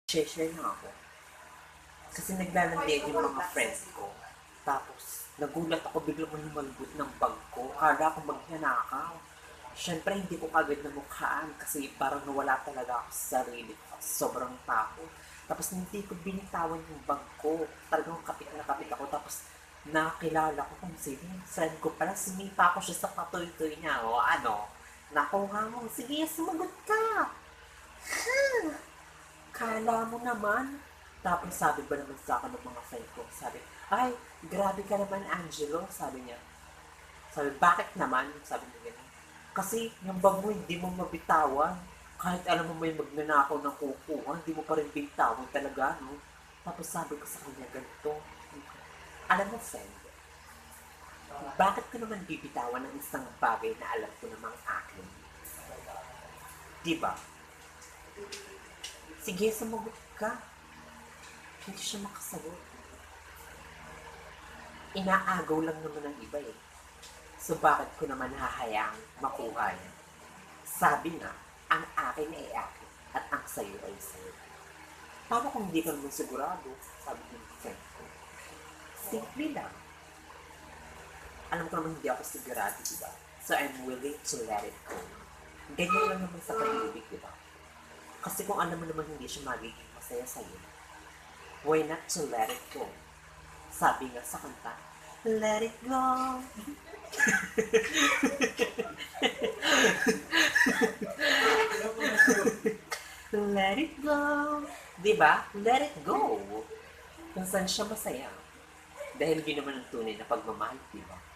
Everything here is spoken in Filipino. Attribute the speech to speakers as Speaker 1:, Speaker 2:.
Speaker 1: Share na ako. Kasi naglalandi yung mga friends ko. Tapos, nagulat ako biglang manimalbot ng bag ko. Akala ko magnanakaw. Siyempre, hindi ko kagad namukhaan kasi parang nawala talaga ako sa sarili ko. Sobrang takot. Tapos, hindi ko binitawan yung bag ko. Talagang kapit na kapit ako. Tapos, nakilala ko kung sino yung friend ko pala. Sumipa ko siya sa patoy-toy niya. O ano, nakuha mo. Sige, sumagot ka. Kala mo naman. Tapos sabi ba naman sa akin ng mga friend ko, sabi, ay, grabe ka naman, Angelo, sabi niya. Sabi, bakit naman? Sabi niya ganun. Kasi yung bag mo hindi mo mabitawan. Kahit alam mo may magnanakaw ng kukuha, hindi mo pa rin bitawan talaga, no? Tapos sabi ko sa kanya ganito, alam mo, friend, bakit ko naman bibitawan ng isang bagay na alam ko namang akin? Diba? Sige, sumagot ka. Hindi siya makasagot. Inaagaw lang naman ng iba eh. So bakit ko naman hahayaang makuha yan? Sabi nga, ang akin ay akin at ang sayo ay sayo. Paano kung hindi ka naman sigurado? Sabi ng friend ko. Simple lang. Alam ko naman hindi ako sigurado, diba? So I'm willing to let it go. Ganyan lang naman sa pag-ibig, diba? Kasi kung alam mo naman hindi siya magiging masaya sa'yo, why not to let it go? Sabi nga sa kanta, let it go. Let it go. Diba? Let it go. Kung saan siya masaya. Dahil yun naman ang tunay na pagmamahal, diba?